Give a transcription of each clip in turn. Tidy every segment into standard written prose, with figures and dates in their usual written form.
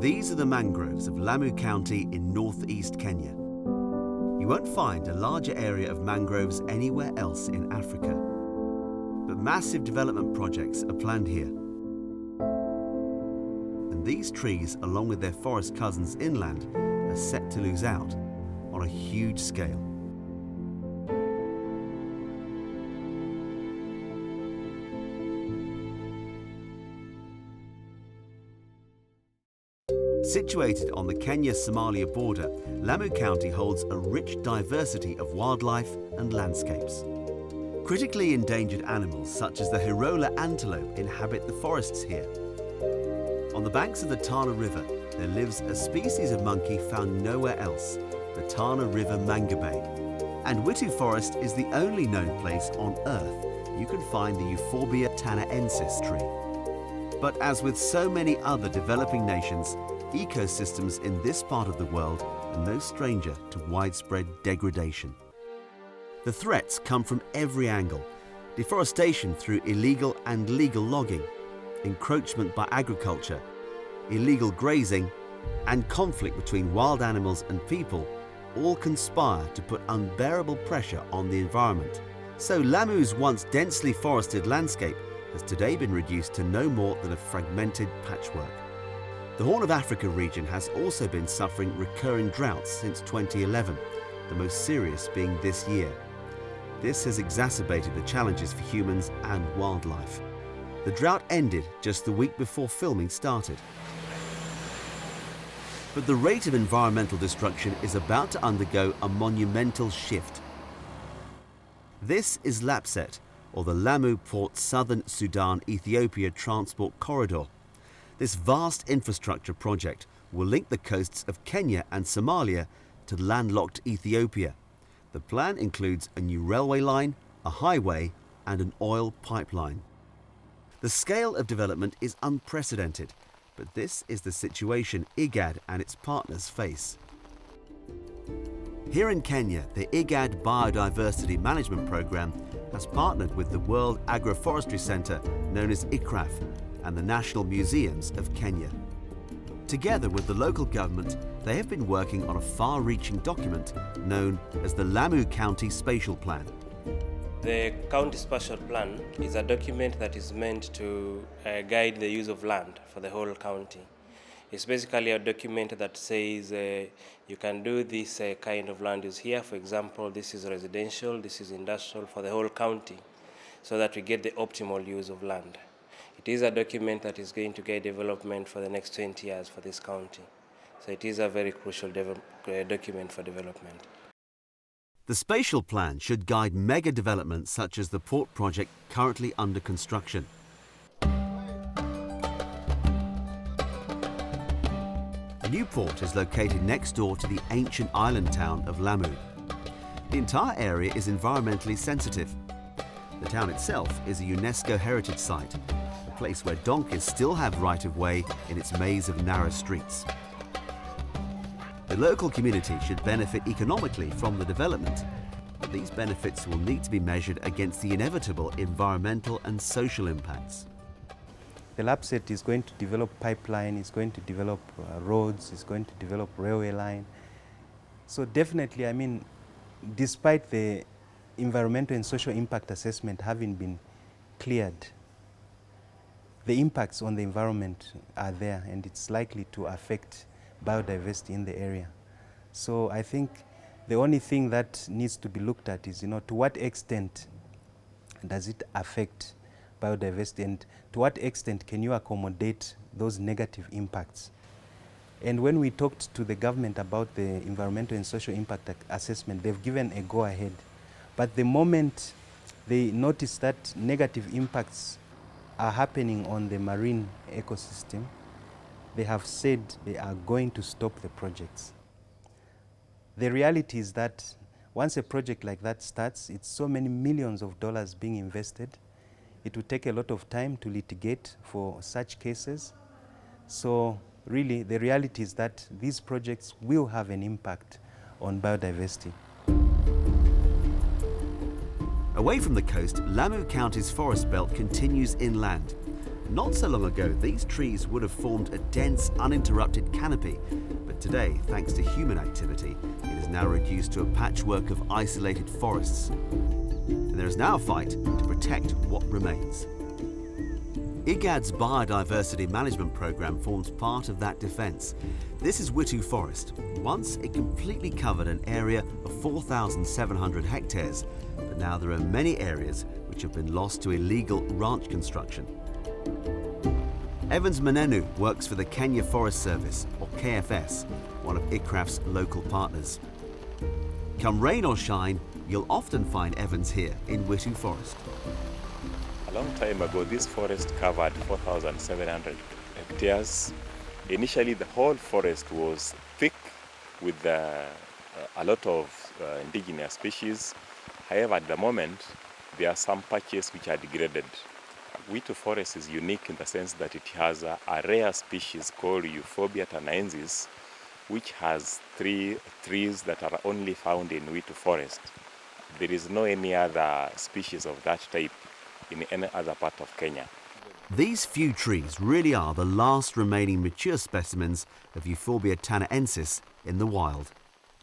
These are the mangroves of Lamu County in northeast Kenya. You won't find a larger area of mangroves anywhere else in Africa. But massive development projects are planned here. And these trees, along with their forest cousins inland, are set to lose out on a huge scale. Situated on the Kenya-Somalia border, Lamu County holds a rich diversity of wildlife and landscapes. Critically endangered animals such as the Hirola antelope inhabit the forests here. On the banks of the Tana River, there lives a species of monkey found nowhere else, the Tana River mangabe. And Witu Forest is the only known place on Earth you can find the Euphorbia tanaensis tree. But as with so many other developing nations, ecosystems in this part of the world are no stranger to widespread degradation. The threats come from every angle: deforestation through illegal and legal logging, encroachment by agriculture, illegal grazing, and conflict between wild animals and people all conspire to put unbearable pressure on the environment. So Lamu's once densely forested landscape has today been reduced to no more than a fragmented patchwork. The Horn of Africa region has also been suffering recurring droughts since 2011, the most serious being this year. This has exacerbated the challenges for humans and wildlife. The drought ended just the week before filming started. But the rate of environmental destruction is about to undergo a monumental shift. This is LAPSSET, or the Lamu Port Southern Sudan Ethiopia Transport Corridor. This vast infrastructure project will link the coasts of Kenya and Somalia to landlocked Ethiopia. The plan includes a new railway line, a highway, and an oil pipeline. The scale of development is unprecedented, but this is the situation IGAD and its partners face. Here in Kenya, the IGAD Biodiversity Management Programme has partnered with the World Agroforestry Centre, known as ICRAF, and the National Museums of Kenya. Together with the local government, they have been working on a far-reaching document known as the Lamu County Spatial Plan. The County Spatial Plan is a document that is meant to guide the use of land for the whole county. It's basically a document that says you can do this kind of land use here. For example, this is residential, this is industrial for the whole county, so that we get the optimal use of land. It is a document that is going to guide development for the next 20 years for this county. So it is a very crucial document for development. The spatial plan should guide mega developments such as the port project currently under construction. The new port is located next door to the ancient island town of Lamu. The entire area is environmentally sensitive. The town itself is a UNESCO heritage site, a place where donkeys still have right-of-way in its maze of narrow streets. The local community should benefit economically from the development, but these benefits will need to be measured against the inevitable environmental and social impacts. The LAPSSET is going to develop pipeline, it's going to develop roads, it's going to develop railway line. So definitely, I mean, despite the environmental and social impact assessment having been cleared, the impacts on the environment are there, and it's likely to affect biodiversity in the area. So I think the only thing that needs to be looked at is, to what extent does it affect biodiversity, and to what extent can you accommodate those negative impacts. And when we talked to the government about the environmental and social impact assessment, they've given a go-ahead. But the moment they notice that negative impacts are happening on the marine ecosystem, they have said they are going to stop the projects. The reality is that once a project like that starts, it's so many millions of dollars being invested. It will take a lot of time to litigate for such cases. So really, the reality is that these projects will have an impact on biodiversity. Away from the coast, Lamu County's forest belt continues inland. Not so long ago, these trees would have formed a dense, uninterrupted canopy, but today, thanks to human activity, it is now reduced to a patchwork of isolated forests. And there is now a fight to protect what remains. IGAD's Biodiversity Management Programme forms part of that defence. This is Witu Forest. Once it completely covered an area of 4,700 hectares, but now there are many areas which have been lost to illegal ranch construction. Evans Manenu works for the Kenya Forest Service, or KFS, one of ICRAF's local partners. Come rain or shine, you'll often find Evans here in Witu Forest. A long time ago, this forest covered 4,700 hectares. Initially, the whole forest was thick with a lot of indigenous species. However, at the moment, there are some patches which are degraded. Witu forest is unique in the sense that it has a rare species called Euphorbia tanensis, which has 3 trees that are only found in Witu forest. There is no any other species of that type in any other part of Kenya. These few trees really are the last remaining mature specimens of Euphorbia tanensis in the wild.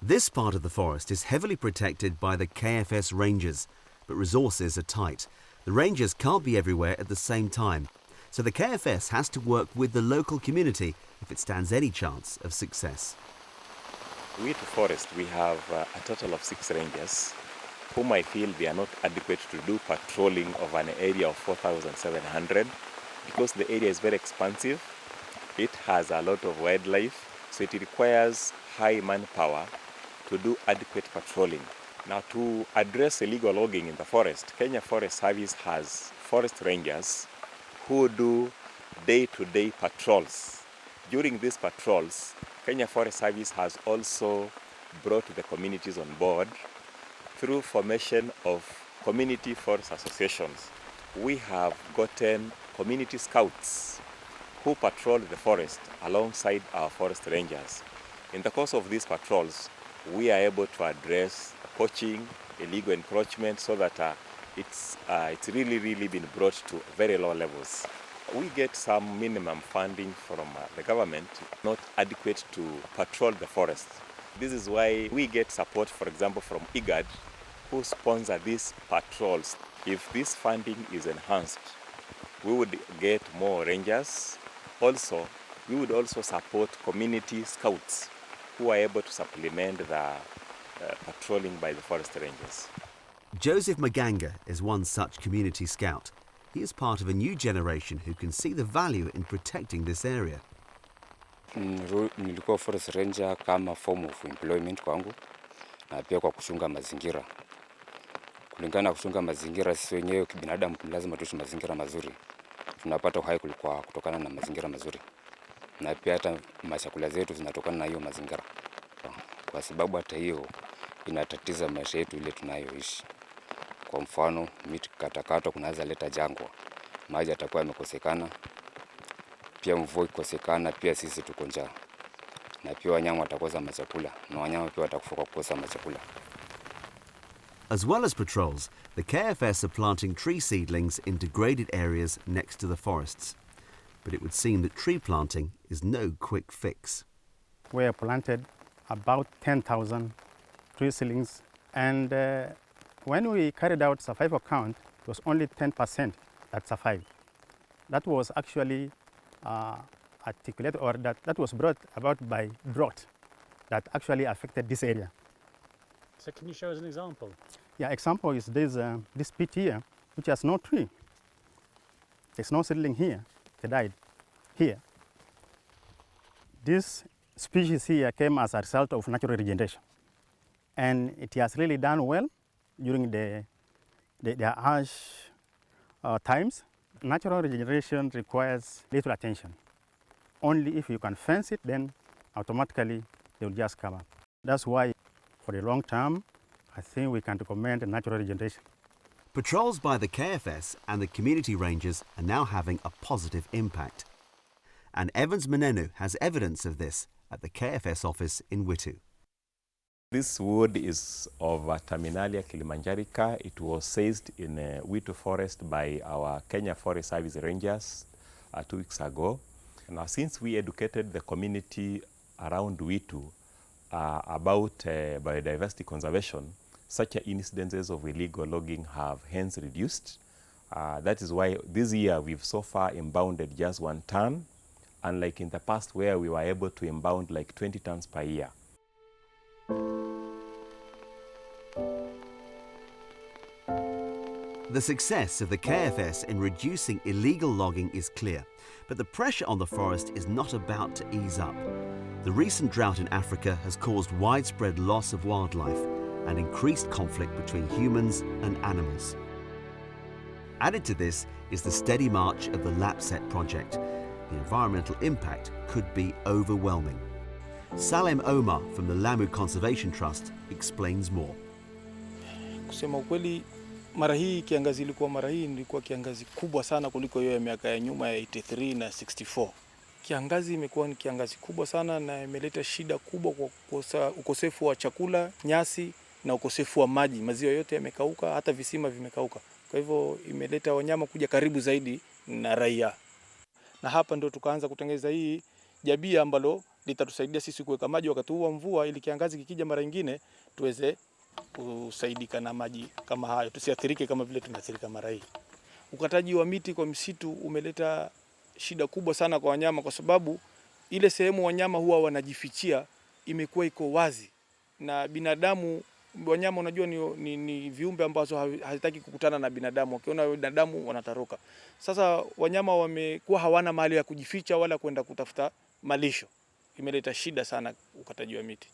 This part of the forest is heavily protected by the KFS rangers, but resources are tight. The rangers can't be everywhere at the same time, so the KFS has to work with the local community if it stands any chance of success. Witu forest, we have a total of 6 rangers, whom I feel they are not adequate to do patrolling of an area of 4,700 because the area is very expansive. It has a lot of wildlife, so it requires high manpower to do adequate patrolling. Now, to address illegal logging in the forest, Kenya Forest Service has forest rangers who do day-to-day patrols. During these patrols, Kenya Forest Service has also brought the communities on board through formation of community forest associations. We have gotten community scouts who patrol the forest alongside our forest rangers. In the course of these patrols, we are able to address poaching, illegal encroachment, so that it's really been brought to very low levels. We get some minimum funding from the government, not adequate to patrol the forest. This is why we get support, for example, from IGAD, who sponsor these patrols. If this funding is enhanced, we would get more rangers. Also, we would also support community scouts who are able to supplement the patrolling by the forest rangers. Joseph Maganga is one such community scout. He is part of a new generation who can see the value in protecting this area. Nilikuwa forest ranger kama form of employment kwangu na pia kwa kuchunga mazingira. Kulingana na kuchunga mazingira, sisi wenyewe kibinadamu lazima tuishi mazingira mazuri. Tunapata uhai kutokana na mazingira mazuri. Na pia hata machakula zetu zinatokana na hiyo mazingira. Kwa sababu hata hiyo inatatiza maisha yetu ile tunayoishi. Kwa mfano, miti katakatwa kunaweza leta jangwa. Maji yatakuwa yamekosekana. Pia mvua ikosekana, pia sisi tuko njaa. Na pia wanyama watakosa machakula, na wanyama pia watakufa kwa kukosa machakula. As well as patrols, the KFS are planting tree seedlings in degraded areas next to the forests. But it would seem that tree planting is no quick fix. We have planted about 10,000 tree seedlings, and when we carried out survival count, it was only 10% that survived. That was actually articulated, or that was brought about by drought that actually affected this area. So can you show us an example? Yeah, example is this pit here, which has no tree. There's no seedling here. They died here. This species here came as a result of natural regeneration, and it has really done well during the harsh times. Natural regeneration requires little attention. Only if you can fence it, then automatically they will just come up. That's why, for the long term, I think we can recommend natural regeneration. Patrols by the KFS and the community rangers are now having a positive impact. And Evans Manenu has evidence of this at the KFS office in Witu. This wood is of Terminalia kilimanjarica. It was seized in Witu forest by our Kenya Forest Service Rangers 2 weeks ago. Now, since we educated the community around Witu about biodiversity conservation, such incidences of illegal logging have hence reduced. That is why this year we've so far impounded just 1 ton, unlike in the past where we were able to impound like 20 tons per year. The success of the KFS in reducing illegal logging is clear, but the pressure on the forest is not about to ease up. The recent drought in Africa has caused widespread loss of wildlife and increased conflict between humans and animals. Added to this is the steady march of the LAPSSET project. The environmental impact could be overwhelming. Salem Omar from the Lamu Conservation Trust explains more. Kusema ukweli, mara hii kiangazi ilikuwa kiangazi kubwa sana kuliko hiyo ya miaka ya nyuma ya 83 na 64. Kiangazi imekuwa ni kiangazi kubwa sana na imeleta shida kubwa kwa ukosefu wa chakula, nyasi na ukosefu wa maji. Maziwa yote yamekauka, hata visima vimekauka. Kwa hivyo imeleta wanyama kuja karibu zaidi na raia. Na hapa ndio tukaanza kutengeneza hii jabia ambalo litatusaidia sisi kuweka maji wakati wa mvua, ili kiangazi kikija mara nyingine tuweze kusaidika na maji kama hayo, tusiathirike kama vile tumeathirika mara hii. Ukataji wa miti kwa misitu umeleta shida kubwa sana kwa wanyama, kwa sababu ile sehemu wanyama huwa wanajifichia imekuwa iko wazi, na binadamu, wanyama unajua ni viumbe ambazo hazitaki kukutana na binadamu. Wakiona binadamu wanatoroka. Sasa wanyama wamekuwa hawana mahali ya kujificha wala kwenda kutafuta malisho. Imeleta shida sana ukataji wa miti,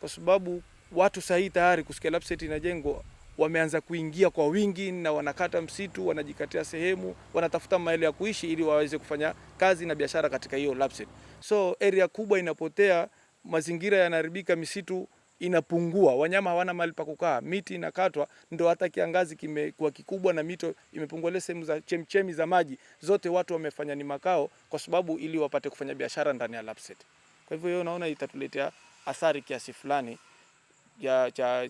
kwa sababu watu sahihi tayari kusikia LAPSSET inajengwa wameanza kuingia kwa wingi na wanakata msitu, wanajikatia sehemu, wanatafuta mahali ya kuishi ili waweze kufanya kazi na biashara katika hiyo LAPSSET. So area kubwa inapotea, mazingira yanaharibika, misitu inapungua, wanyama hawana mahali pa kukaa, miti inakatwa, ndio hata kiangazi kimekuwa kikubwa na mito imepungua. Ile sehemu za chemchemi za maji zote watu wamefanya ni makao, kwa sababu ili wapate kufanya biashara ndani ya LAPSSET. Kwa hivyo hiyo naona itatuletea athari kiasi fulani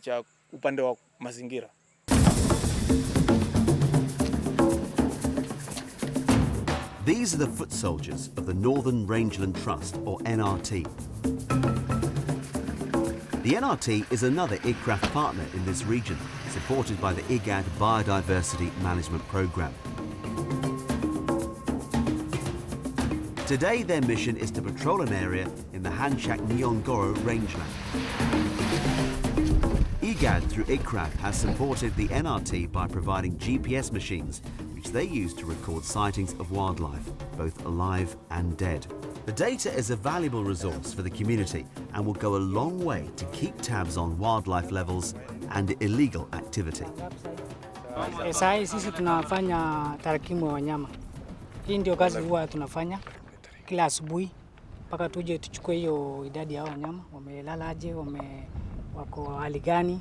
cha upande wa mazingira. These are the foot soldiers of the Northern Rangeland Trust, or NRT. The NRT is another ICRAF partner in this region, supported by the IGAD Biodiversity Management Programme. Today their mission is to patrol an area in the Hanchak-Nyongoro rangeland. IGAD through ICRAF has supported the NRT by providing GPS machines which they use to record sightings of wildlife, both alive and dead. The data is a valuable resource for the community and will go a long way to keep tabs on wildlife levels and illegal activity. Sasa sisi tunafanya tarakimu ya wanyama. Hii ndio kazi huwa tunafanya kila asubuhi mpaka tuje tuchukue hiyo idadi ya wanyama, wamelala aje, wako hali gani,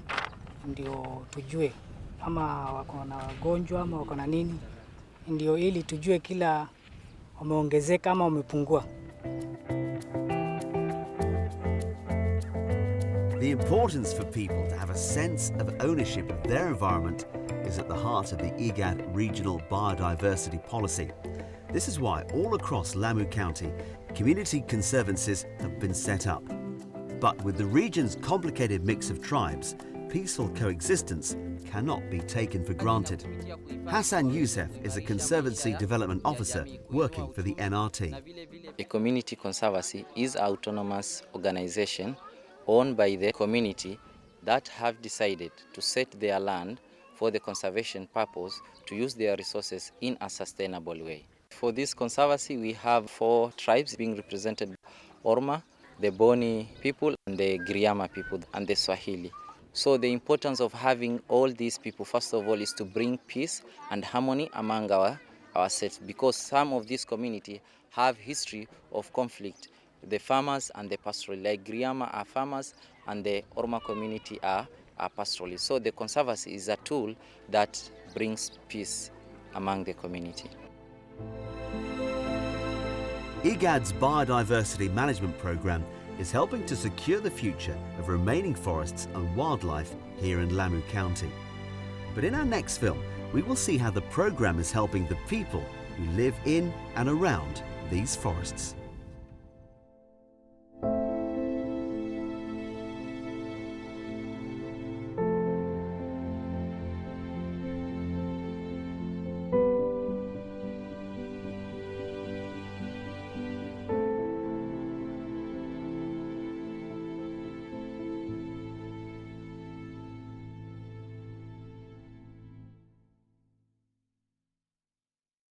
ndio tujue ama wako na gonjwa ama wako na nini, ndio ili tujue kila wameongezeka ama wamepungua. The importance for people to have a sense of ownership of their environment is at the heart of the IGAD Regional Biodiversity Policy. This is why all across Lamu County, community conservancies have been set up. But with the region's complicated mix of tribes, peaceful coexistence cannot be taken for granted. Hassan Youssef is a Conservancy Development Officer working for the NRT. A community conservancy is an autonomous organization owned by the community that have decided to set their land for the conservation purpose to use their resources in a sustainable way. For this conservancy, we have 4 tribes being represented: Orma, the Boni people, and the Griama people, and the Swahili. So the importance of having all these people, first of all, is to bring peace and harmony among ourselves, because some of this community have history of conflict. The farmers and the pastoralists, like Griama are farmers and the Orma community are pastoralists. So the conservancy is a tool that brings peace among the community. IGAD's Biodiversity Management Programme is helping to secure the future of remaining forests and wildlife here in Lamu County. But in our next film, we will see how the programme is helping the people who live in and around these forests.